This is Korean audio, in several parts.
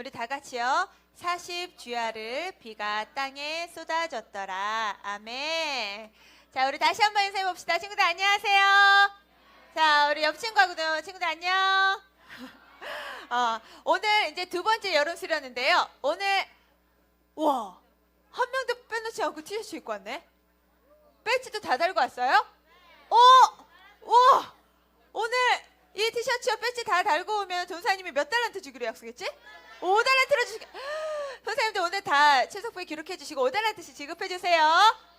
우리 다 같이요. 40주야를 비가 땅에 쏟아졌더라. 아멘. 자, 우리 다시 한번 인사해 봅시다. 친구들 안녕하세요. 자, 우리 옆 친구하고도 친구들 안녕. 오늘 이제 두 번째 여름 수련인데요. 오늘 와, 한 명도 빼놓지 않고 티셔츠 입고 왔네. 배지도 다 달고 왔어요? 와, 오늘 이 티셔츠와 배지 다 달고 오면 전사님이 몇 달란트 주기로 약속했지? 5달란트로 주시기. 선생님들 오늘 다 채석부에 기록해 주시고 5달란트씩 지급해 주세요.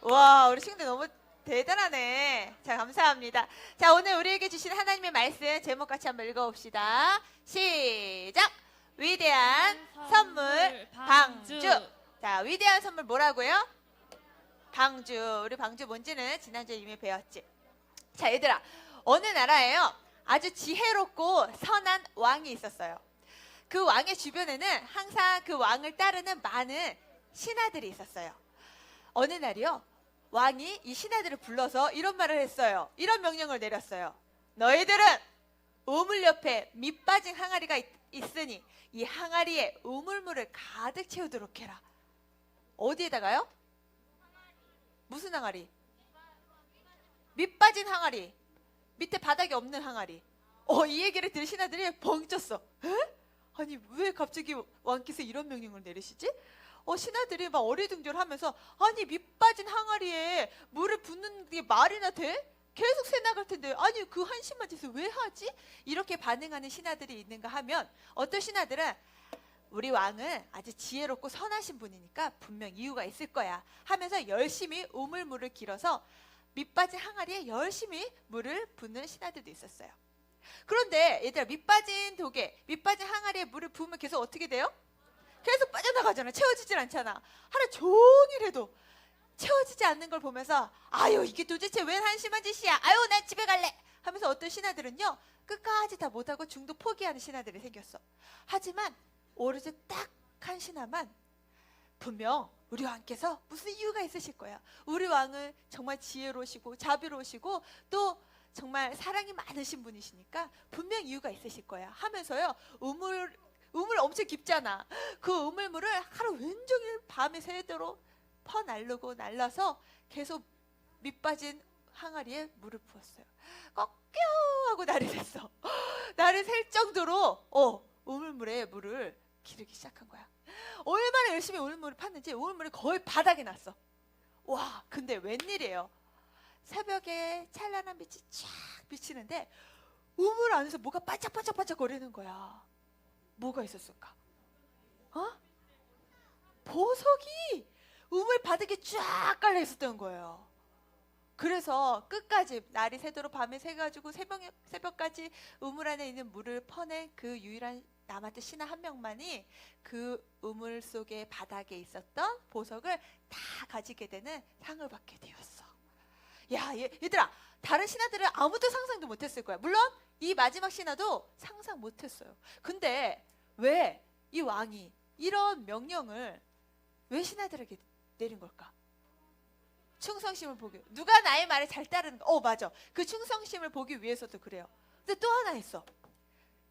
와, 우리 친구들 너무 대단하네. 자, 감사합니다. 자, 오늘 우리에게 주신 하나님의 말씀 제목 같이 한번 읽어봅시다. 시작. 위대한 선물 방주. 자, 위대한 선물 뭐라고요? 방주. 우리 방주 뭔지는 지난주에 이미 배웠지. 자, 얘들아, 어느 나라에요 아주 지혜롭고 선한 왕이 있었어요. 그 왕의 주변에는 항상 그 왕을 따르는 많은 신하들이 있었어요. 어느 날이요, 왕이 이 신하들을 불러서 이런 말을 했어요. 이런 명령을 내렸어요. 너희들은 우물 옆에 밑 빠진 항아리가 있으니 이 항아리에 우물물을 가득 채우도록 해라. 어디에다가요? 무슨 항아리? 밑 빠진 항아리. 밑에 바닥이 없는 항아리. 이 얘기를 들은 신하들이 벙쪘어. 에? 아니, 왜 갑자기 왕께서 이런 명령을 내리시지? 신하들이 막 어리둥절하면서, 아니, 밑 빠진 항아리에 물을 붓는 게 말이나 돼? 계속 새 나갈 텐데, 아니, 그 한심한 짓을 왜 하지? 이렇게 반응하는 신하들이 있는가 하면, 어떤 신하들은 우리 왕은 아주 지혜롭고 선하신 분이니까 분명 이유가 있을 거야 하면서 열심히 우물물을 길어서 밑 빠진 항아리에 열심히 물을 붓는 신하들도 있었어요. 그런데 얘들아, 밑 빠진 독에, 밑 빠진 항아리에 물을 부으면 계속 어떻게 돼요? 계속 빠져나가잖아. 채워지질 않잖아. 하루 종일 해도 채워지지 않는 걸 보면서, 아유, 이게 도대체 웬 한심한 짓이야. 아유, 난 집에 갈래 하면서 어떤 신하들은요, 끝까지 다 못하고 중도 포기하는 신하들이 생겼어. 하지만 오로지 딱 한 신하만 분명 우리 왕께서 무슨 이유가 있으실 거야. 우리 왕은 정말 지혜로우시고 자비로우시고 또 정말 사랑이 많으신 분이시니까 분명 이유가 있으실 거야 하면서요, 우물 엄청 깊잖아. 그 우물물을 하루 왼종일 밤에 새도록 퍼날르고 날라서 계속 밑 빠진 항아리에 물을 부었어요. 꺾여 하고 날이 샜어. 날이 샐 정도로 우물물에 물을 기르기 시작한 거야. 얼마나 열심히 우물물을 팠는지 우물물이 거의 바닥에 났어. 와, 근데 웬일이에요? 새벽에 찬란한 빛이 쫙 비치는데 우물 안에서 뭐가 반짝반짝 거리는 거야. 뭐가 있었을까? 보석이 우물 바닥에 쫙 깔려 있었던 거예요. 그래서 끝까지 날이 새도록 밤에 새가지고 새벽까지 우물 안에 있는 물을 퍼낸 그 유일한 남았던 신하 한 명만이 그 우물 속의 바닥에 있었던 보석을 다 가지게 되는 상을 받게 되었어. 야, 얘들아, 다른 신하들은 아무도 상상도 못했을 거야. 물론 이 마지막 신하도 상상 못했어요. 근데 왜 이 왕이 이런 명령을 왜 신하들에게 내린 걸까? 충성심을 보기, 누가 나의 말을 잘 따르는가? 맞아, 그 충성심을 보기 위해서도 그래요. 근데 또 하나 있어.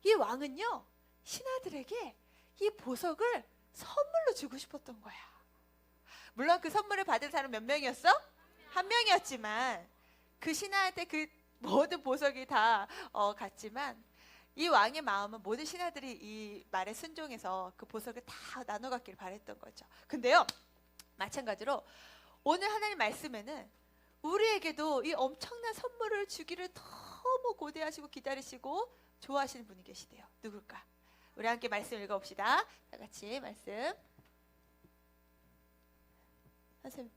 이 왕은요, 신하들에게 이 보석을 선물로 주고 싶었던 거야. 물론 그 선물을 받은 사람 몇 명이었어? 한 명이었지만 그 신하한테 그 모든 보석이 다 갔지만 이 왕의 마음은 모든 신하들이 이 말에 순종해서 그 보석을 다 나눠 갖기를 바랬던 거죠. 근데요, 마찬가지로 오늘 하나님 말씀에는 우리에게도 이 엄청난 선물을 주기를 너무 고대하시고 기다리시고 좋아하시는 분이 계시대요. 누굴까? 우리 함께 말씀 읽어봅시다. 다 같이 말씀. 선생님.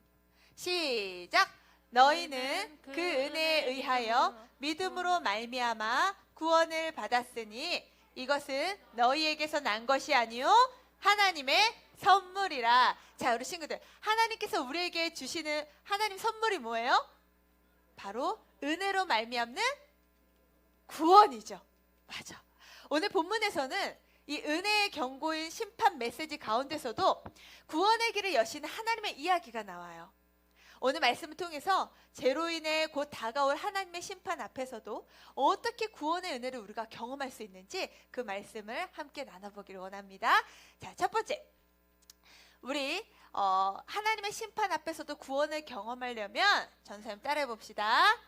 시작. 너희는 그 은혜에 의하여 믿음으로 말미암아 구원을 받았으니 이것은 너희에게서 난 것이 아니요 하나님의 선물이라. 자, 우리 친구들, 하나님께서 우리에게 주시는 하나님 선물이 뭐예요? 바로 은혜로 말미암는 구원이죠. 맞아. 오늘 본문에서는 이 은혜의 경고인 심판 메시지 가운데서도 구원의 길을 여시는 하나님의 이야기가 나와요. 오늘 말씀을 통해서 죄로 인해 곧 다가올 하나님의 심판 앞에서도 어떻게 구원의 은혜를 우리가 경험할 수 있는지 그 말씀을 함께 나눠보기를 원합니다. 자, 첫 번째, 우리 하나님의 심판 앞에서도 구원을 경험하려면 전사님 따라해 봅시다.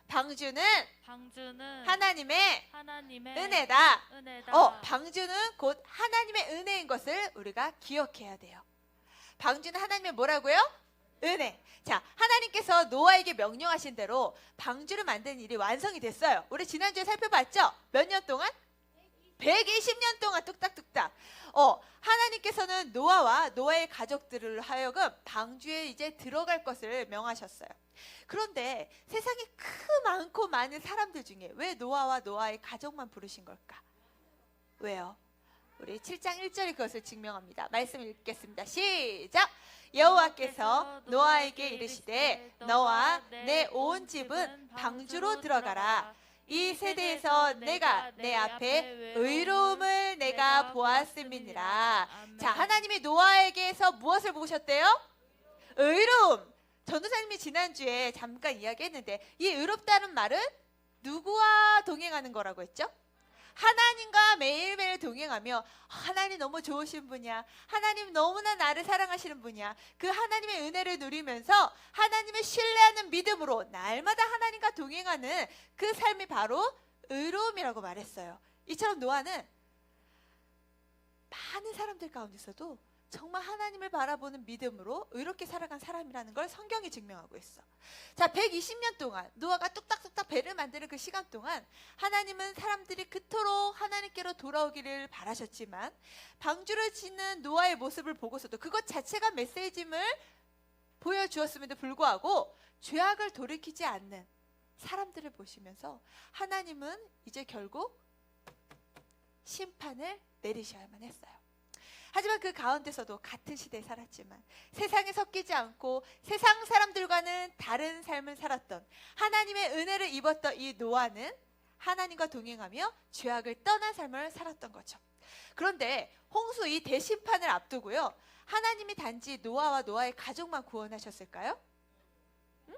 방주는 하나님의 은혜다. 방주는 곧 하나님의 은혜인 것을 우리가 기억해야 돼요. 방주는 하나님의 뭐라고요? 은혜. 자, 하나님께서 노아에게 명령하신 대로 방주를 만드는 일이 완성이 됐어요. 우리 지난주에 살펴봤죠? 몇 년 동안? 120년 동안 뚝딱뚝딱. 하나님께서는 노아와 노아의 가족들을 하여금 방주에 이제 들어갈 것을 명하셨어요. 그런데 세상에 많고 많은 사람들 중에 왜 노아와 노아의 가족만 부르신 걸까? 왜요? 우리 7장 1절이 그것을 증명합니다. 말씀 읽겠습니다. 시작! 여호와께서 노아에게 이르시되 너와 내 온 집은 방주로 들어가라. 이 세대에서 내가 내 앞에 의로움을 내가 보았음이니라. 자, 하나님이 노아에게서 무엇을 보셨대요? 의로움. 전도사님이 지난주에 잠깐 이야기했는데 이 의롭다는 말은 누구와 동행하는 거라고 했죠? 하나님과 매일매일 동행하며 하나님 너무 좋으신 분이야. 하나님 너무나 나를 사랑하시는 분이야. 그 하나님의 은혜를 누리면서 하나님을 신뢰하는 믿음으로 날마다 하나님과 동행하는 그 삶이 바로 의로움이라고 말했어요. 이처럼 노아는 많은 사람들 가운데서도 정말 하나님을 바라보는 믿음으로 의롭게 살아간 사람이라는 걸 성경이 증명하고 있어. 자, 120년 동안 노아가 뚝딱뚝딱 배를 만드는 그 시간 동안 하나님은 사람들이 그토록 하나님께로 돌아오기를 바라셨지만 방주를 짓는 노아의 모습을 보고서도 그것 자체가 메시지임을 보여주었음에도 불구하고 죄악을 돌이키지 않는 사람들을 보시면서 하나님은 이제 결국 심판을 내리셔야만 했어요. 하지만 그 가운데서도 같은 시대에 살았지만 세상에 섞이지 않고 세상 사람들과는 다른 삶을 살았던 하나님의 은혜를 입었던 이 노아는 하나님과 동행하며 죄악을 떠난 삶을 살았던 거죠. 그런데 홍수 이 대심판을 앞두고요, 하나님이 단지 노아와 노아의 가족만 구원하셨을까요? 응?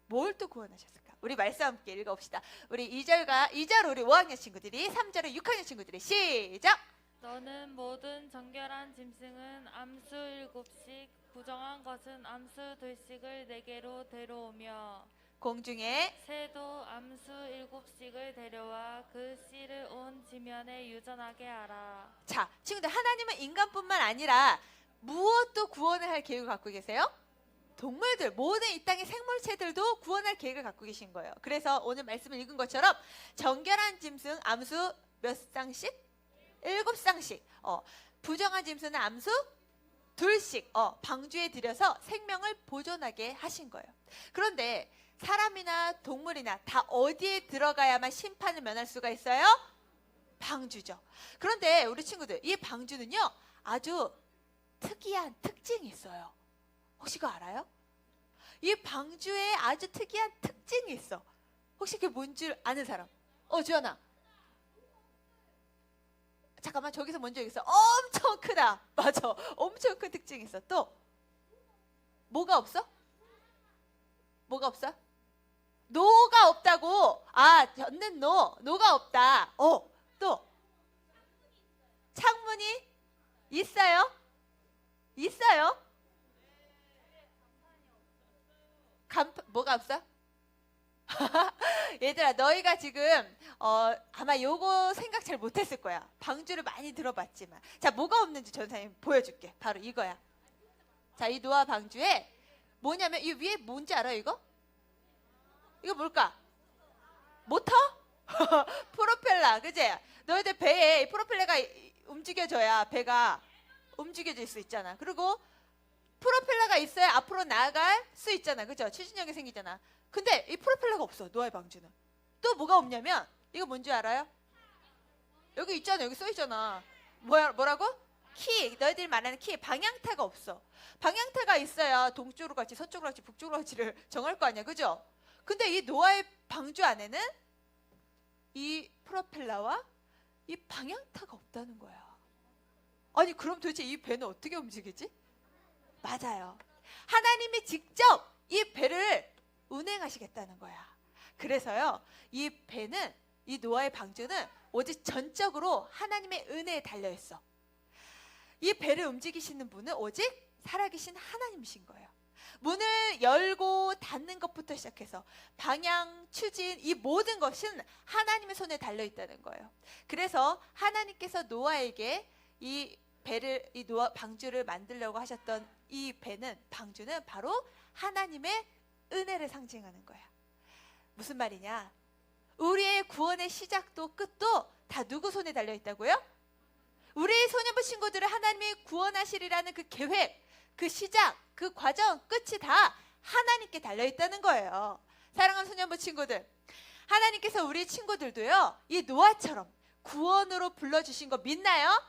뭘 또 구원하셨을까? 우리 말씀 함께 읽어봅시다. 우리 2절 우리 5학년 친구들이, 3절은 6학년 친구들이 시작! 너는 모든 정결한 짐승은 암수 7씩, 부정한 것은 암수 2씩을 내게로 데려오며 공중에 새도 암수 7씩을 데려와 그 씨를 온 지면에 유전하게 하라. 자, 친구들, 하나님은 인간뿐만 아니라 무엇도 구원을 할 계획을 갖고 계세요? 동물들, 모든 이 땅의 생물체들도 구원할 계획을 갖고 계신 거예요. 그래서 오늘 말씀을 읽은 것처럼 정결한 짐승 암수 몇 쌍씩? 7쌍씩. 부정한 짐승은 암수 2씩 방주에 들여서 생명을 보존하게 하신 거예요. 그런데 사람이나 동물이나 다 어디에 들어가야만 심판을 면할 수가 있어요? 방주죠. 그런데 우리 친구들, 이 방주는요 아주 특이한 특징이 있어요. 혹시 그거 알아요? 이 방주에 아주 특이한 특징이 있어. 혹시 그게 뭔 줄 아는 사람? 주연아, 잠깐만, 저기서 먼저 얘기했어. 엄청 크다. 맞아, 엄청 큰 특징이 있어. 또 뭐가 없어? 뭐가 없어? 노가 없다고. 젖는 노가 없다. 또 창문이 있어요? 있어요? 뭐가 없어? 얘들아, 너희가 지금 아마 요거 생각 잘 못했을 거야. 방주를 많이 들어봤지만. 자, 뭐가 없는지 전사님 보여줄게. 바로 이거야. 자, 이 노아 방주에 뭐냐면 이 위에 뭔지 알아요? 이거 뭘까? 모터? 프로펠러, 그지? 너희들 배에 프로펠러가 움직여져야 배가 움직여질 수 있잖아. 그리고 프로펠러가 있어야 앞으로 나아갈 수 있잖아. 그죠? 추진력이 생기잖아. 근데 이 프로펠러가 없어, 노아의 방주는. 또 뭐가 없냐면 이거 뭔지 알아요? 여기 있잖아. 여기 써있잖아. 뭐라고? 키. 너희들이 말하는 키. 방향타가 없어. 방향타가 있어야 동쪽으로 갈지 서쪽으로 갈지 북쪽으로 갈지를 정할 거 아니야. 그죠? 근데 이 노아의 방주 안에는 이 프로펠러와 이 방향타가 없다는 거야. 아니, 그럼 도대체 이 배는 어떻게 움직이지? 맞아요. 하나님이 직접 이 배를 운행하시겠다는 거야. 그래서요, 이 배는, 이 노아의 방주는 오직 전적으로 하나님의 은혜에 달려있어. 이 배를 움직이시는 분은 오직 살아계신 하나님이신 거예요. 문을 열고 닫는 것부터 시작해서 방향, 추진, 이 모든 것은 하나님의 손에 달려있다는 거예요. 그래서 하나님께서 노아에게 이 배를, 이 노아 방주를 만들려고 하셨던 이 배는, 방주는 바로 하나님의 은혜를 상징하는 거야. 무슨 말이냐? 우리의 구원의 시작도 끝도 다 누구 손에 달려있다고요? 우리 소년부 친구들을 하나님이 구원하시리라는 그 계획, 그 시작, 그 과정, 끝이 다 하나님께 달려있다는 거예요. 사랑하는 소년부 친구들, 하나님께서 우리 친구들도요, 이 노아처럼 구원으로 불러주신 거 믿나요?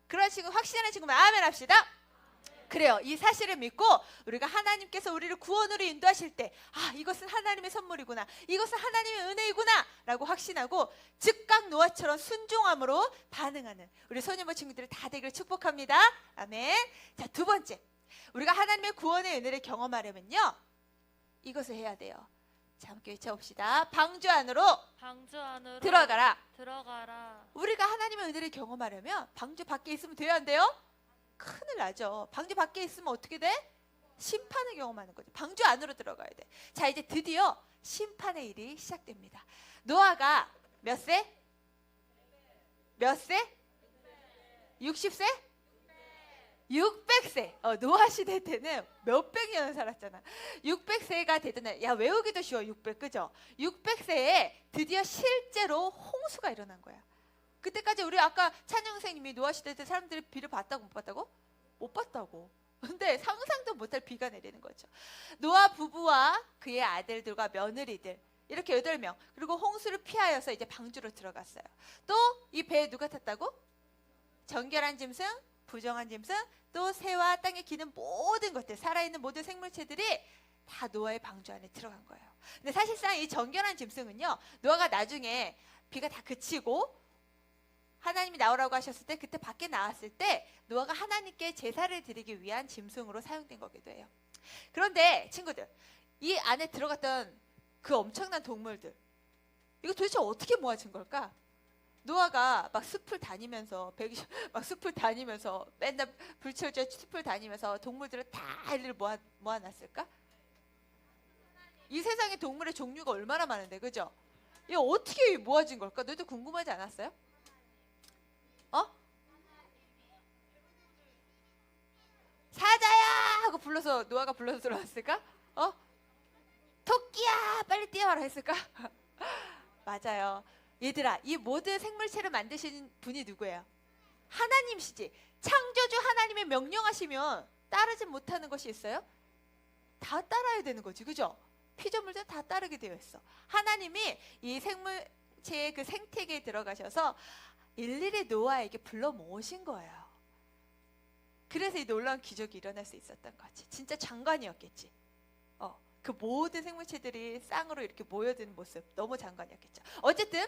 그런 친구, 확신하는 친구면 아멘 합시다. 그래요. 이 사실을 믿고 우리가 하나님께서 우리를 구원으로 인도하실 때, 아, 이것은 하나님의 선물이구나, 이것은 하나님의 은혜이구나 라고 확신하고 즉각 노아처럼 순종함으로 반응하는 우리 소년부 친구들을 다 되기를 축복합니다. 아멘. 자, 두 번째, 우리가 하나님의 구원의 은혜를 경험하려면요, 이것을 해야 돼요. 자, 함께 외쳐봅시다. 방주 안으로 들어가라. 우리가 하나님의 은혜를 경험하려면 방주 밖에 있으면 돼요, 안 돼요? 큰일 나죠. 방주 밖에 있으면 어떻게 돼? 심판을 경험하는 거죠. 방주 안으로 들어가야 돼. 자, 이제 드디어 심판의 일이 시작됩니다. 노아가 몇 세? 몇 세? 60세? 600세. 노아 시대 때는 몇백 년을 살았잖아. 600세가 되던, 야, 외우기도 쉬워. 600, 그죠? 600세에 드디어 실제로 홍수가 일어난 거야. 그때까지 우리 아까 찬영 선생님이 노아 시대 때 사람들이 비를 봤다고 못 봤다고? 못 봤다고. 근데 상상도 못할 비가 내리는 거죠. 노아 부부와 그의 아들들과 며느리들 이렇게 8명, 그리고 홍수를 피하여서 이제 방주로 들어갔어요. 또 이 배에 누가 탔다고? 정결한 짐승, 부정한 짐승, 또 새와 땅에 기는 모든 것들, 살아있는 모든 생물체들이 다 노아의 방주 안에 들어간 거예요. 근데 사실상 이 정결한 짐승은요, 노아가 나중에 비가 다 그치고 하나님이 나오라고 하셨을 때, 그때 밖에 나왔을 때 노아가 하나님께 제사를 드리기 위한 짐승으로 사용된 거기도 해요. 그런데 친구들, 이 안에 들어갔던 그 엄청난 동물들, 이거 도대체 어떻게 모아진 걸까? 노아가 막 숲을 다니면서 막 숲을 다니면서 맨날 불철주야 숲을 다니면서 동물들을 다 일일이 모아놨을까? 이 세상에 동물의 종류가 얼마나 많은데, 그죠? 이거 어떻게 모아진 걸까? 너희들 궁금하지 않았어요? 사자야 하고 불러서 노아가 불러서 들어왔을까? 토끼야 빨리 뛰어와라 했을까? 맞아요. 얘들아, 이 모든 생물체를 만드신 분이 누구예요? 하나님이시지. 창조주 하나님의 명령하시면 따르지 못하는 것이 있어요? 다 따라야 되는 거지, 그죠? 피조물들 다 따르게 되어 있어. 하나님이 이 생물체의 그 생태계에 들어가셔서 일일이 노아에게 불러 모으신 거예요. 그래서 이 놀라운 기적이 일어날 수 있었던 거지. 진짜 장관이었겠지. 그 모든 생물체들이 쌍으로 이렇게 모여드는 모습, 너무 장관이었겠죠. 어쨌든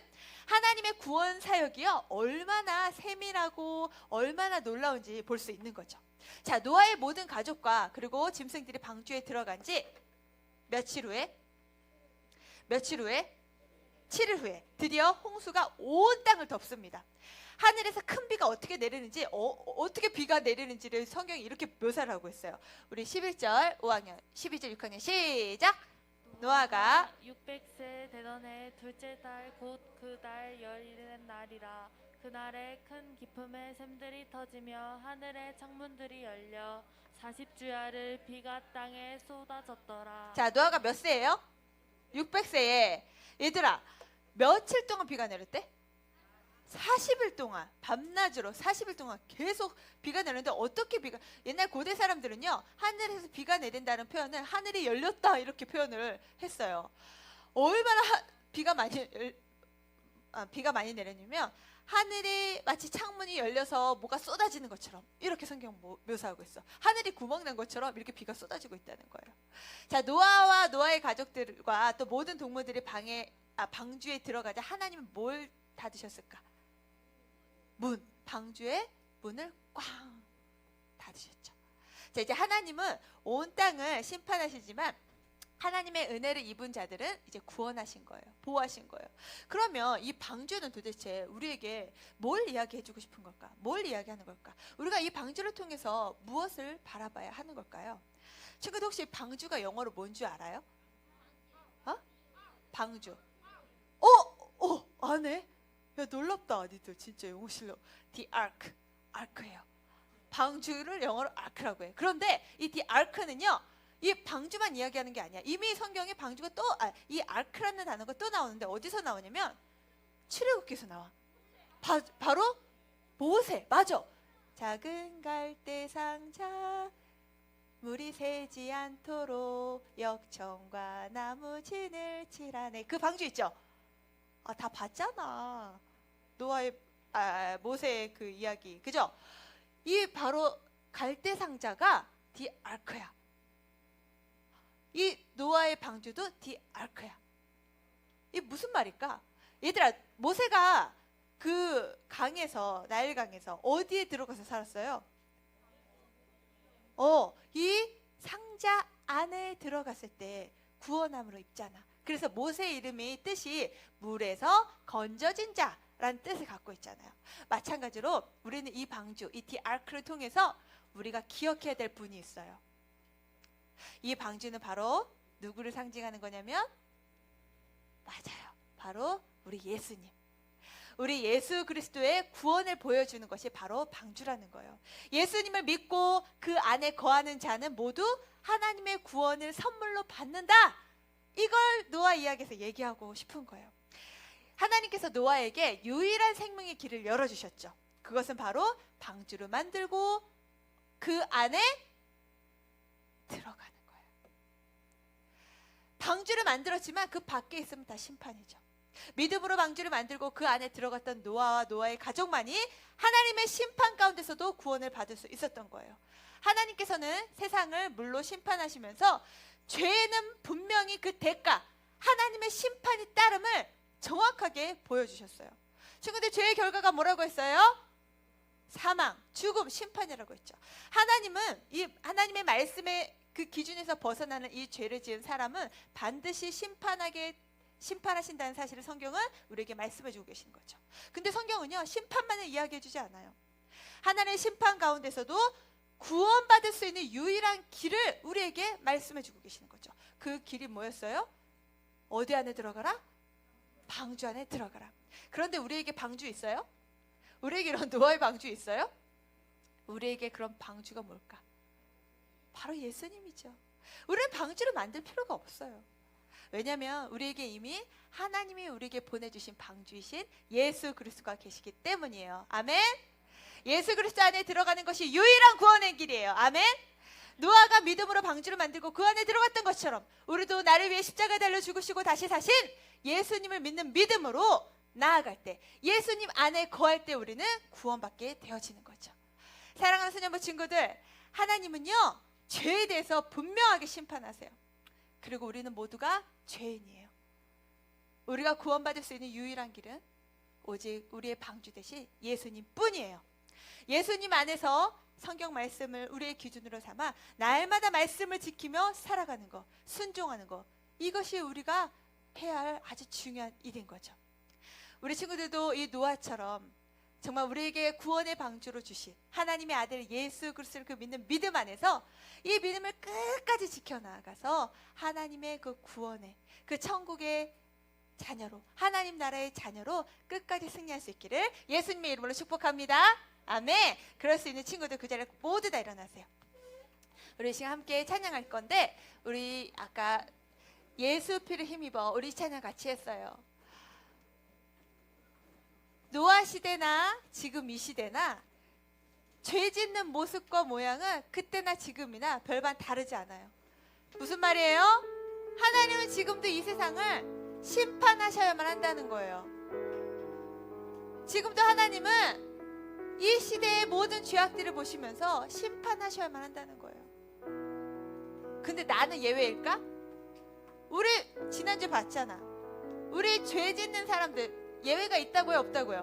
하나님의 구원 사역이요, 얼마나 세밀하고 얼마나 놀라운지 볼 수 있는 거죠. 자, 노아의 모든 가족과 그리고 짐승들이 방주에 들어간 지 며칠 후에? 7일 후에 드디어 홍수가 온 땅을 덮습니다. 하늘에서 큰 비가 어떻게 내리는지, 어떻게 비가 내리는지를 성경이 이렇게 묘사를 하고 있어요. 우리 11절 5학년, 12절 6학년 시작! 노아가 600세 되던 해 둘째 달 곧 그 달 열일의 날이라. 그날에 큰 기품의 샘들이 터지며 하늘의 창문들이 열려 40주야를 비가 땅에 쏟아졌더라. 자, 노아가 몇 세예요? 600세에. 얘들아, 며칠 동안 비가 내렸대? 40일 동안, 밤낮으로 40일 동안 계속 비가 내리는데, 어떻게 비가, 옛날 고대 사람들은요, 하늘에서 비가 내린다는 표현을 하늘이 열렸다 이렇게 표현을 했어요. 얼마나 비가 많이 내렸냐면, 하늘이 마치 창문이 열려서 뭐가 쏟아지는 것처럼 이렇게 성경 묘사하고 있어. 하늘이 구멍 난 것처럼 이렇게 비가 쏟아지고 있다는 거예요. 자, 노아와 노아의 가족들과 또 모든 동물들이 방주에 들어가자 하나님은 뭘 닫으셨을까? 방주의 문을 꽝 닫으셨죠. 자, 이제 하나님은 온 땅을 심판하시지만 하나님의 은혜를 입은 자들은 이제 구원하신 거예요. 보호하신 거예요. 그러면 이 방주는 도대체 우리에게 뭘 이야기해주고 싶은 걸까? 뭘 이야기하는 걸까? 우리가 이 방주를 통해서 무엇을 바라봐야 하는 걸까요? 친구들 혹시 방주가 영어로 뭔 줄 알아요? 어? 방주. 아네? 야, 놀랍다. 니들 진짜 영어 실력. The Ark. 아크예요. 방주를 영어로 아크라고 해요. 그런데 이 The Ark는요, 이 방주만 이야기하는 게 아니야. 이미 성경에 방주가 이 아크라는 단어가 또 나오는데 어디서 나오냐면 출애굽기에서 나와. 바로 모세. 맞아. 작은 갈대 상자 물이 새지 않도록 역청과 나무 진을 칠하네. 그 방주 있죠? 다 봤잖아. 노아의 모세의 그 이야기. 그죠? 이 바로 갈대 상자가 디 아크야. 이 노아의 방주도 디 아크야. 이게 무슨 말일까? 얘들아, 모세가 그 강에서, 나일강에서 어디에 들어가서 살았어요? 이 상자 안에 들어갔을 때 구원함으로 입잖아. 그래서 모세의 이름이 뜻이 물에서 건져진 자라는 뜻을 갖고 있잖아요. 마찬가지로 우리는 이 방주, 이 디아크를 통해서 우리가 기억해야 될 분이 있어요. 이 방주는 바로 누구를 상징하는 거냐면, 맞아요, 바로 우리 예수님. 우리 예수 그리스도의 구원을 보여주는 것이 바로 방주라는 거예요. 예수님을 믿고 그 안에 거하는 자는 모두 하나님의 구원을 선물로 받는다. 이걸 노아 이야기에서 얘기하고 싶은 거예요. 하나님께서 노아에게 유일한 생명의 길을 열어주셨죠. 그것은 바로 방주를 만들고 그 안에 들어가는 거예요. 방주를 만들었지만 그 밖에 있으면 다 심판이죠. 믿음으로 방주를 만들고 그 안에 들어갔던 노아와 노아의 가족만이 하나님의 심판 가운데서도 구원을 받을 수 있었던 거예요. 하나님께서는 세상을 물로 심판하시면서 죄는 분명히 그 대가, 하나님의 심판이 따름을 정확하게 보여주셨어요. 친구들, 죄의 결과가 뭐라고 했어요? 사망, 죽음, 심판이라고 했죠. 하나님은 이 하나님의 말씀의 그 기준에서 벗어나는 이 죄를 지은 사람은 반드시 심판하신다는 사실을 성경은 우리에게 말씀해 주고 계시는 거죠. 근데 성경은요, 심판만을 이야기해 주지 않아요. 하나님의 심판 가운데서도 구원받을 수 있는 유일한 길을 우리에게 말씀해 주고 계시는 거죠. 그 길이 뭐였어요? 어디 안에 들어가라? 방주 안에 들어가라. 그런데 우리에게 방주 있어요? 우리에게 이런 노아의 방주 있어요? 우리에게 그런 방주가 뭘까? 바로 예수님이죠. 우리는 방주를 만들 필요가 없어요. 왜냐하면 우리에게 이미 하나님이 우리에게 보내주신 방주이신 예수 그리스도가 계시기 때문이에요. 아멘. 예수 그리스도 안에 들어가는 것이 유일한 구원의 길이에요. 아멘. 노아가 믿음으로 방주를 만들고 그 안에 들어갔던 것처럼 우리도 나를 위해 십자가에 달려 죽으시고 다시 사신 예수님을 믿는 믿음으로 나아갈 때, 예수님 안에 거할 때 우리는 구원받게 되어지는 거죠. 사랑하는 소년부 친구들, 하나님은요, 죄에 대해서 분명하게 심판하세요. 그리고 우리는 모두가 죄인이에요. 우리가 구원받을 수 있는 유일한 길은 오직 우리의 방주 대신 예수님 뿐이에요. 예수님 안에서 성경 말씀을 우리의 기준으로 삼아 날마다 말씀을 지키며 살아가는 것, 순종하는 것, 이것이 우리가 해야 할 아주 중요한 일인 거죠. 우리 친구들도 이 노아처럼 정말 우리에게 구원의 방주로 주신 하나님의 아들 예수 그리스도를 그 믿는 믿음 안에서 이 믿음을 끝까지 지켜나가서 하나님의 그 구원의, 그 천국의 자녀로, 하나님 나라의 자녀로 끝까지 승리할 수 있기를 예수님의 이름으로 축복합니다. 아멘. 그럴 수 있는 친구들 그 자리에 모두 다 일어나세요. 우리 지금 함께 찬양할 건데, 우리 아까 예수 피를 힘입어 우리 찬양 같이 했어요. 노아 시대나 지금 이 시대나 죄 짓는 모습과 모양은 그때나 지금이나 별반 다르지 않아요. 무슨 말이에요? 하나님은 지금도 이 세상을 심판하셔야만 한다는 거예요. 지금도 하나님은 이 시대의 모든 죄악들을 보시면서 심판하셔야만 한다는 거예요. 근데 나는 예외일까? 우리 지난주에 봤잖아. 우리 죄 짓는 사람들 예외가 있다고요, 없다고요?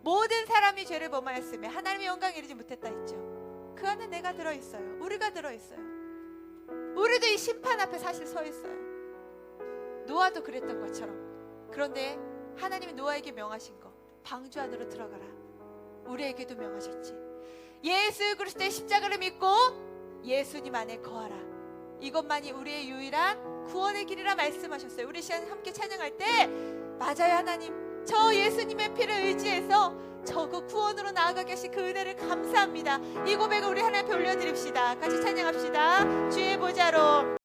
모든 사람이 죄를 범하였으며 하나님의 영광에 이르지 못했다 했죠. 그 안에 내가 들어있어요. 우리가 들어있어요. 우리도 이 심판 앞에 사실 서 있어요. 노아도 그랬던 것처럼. 그런데 하나님이 노아에게 명하신 거, 방주 안으로 들어가라. 우리에게도 명하셨지. 예수 그리스도의 십자가를 믿고 예수님 안에 거하라. 이것만이 우리의 유일한 구원의 길이라 말씀하셨어요. 우리 시간 함께 찬양할 때 맞아요, 하나님, 저 예수님의 피를 의지해서 저 그 구원으로 나아가게 하신 그 은혜를 감사합니다. 이 고백을 우리 하나님 앞에 올려드립시다. 같이 찬양합시다. 주의 보좌로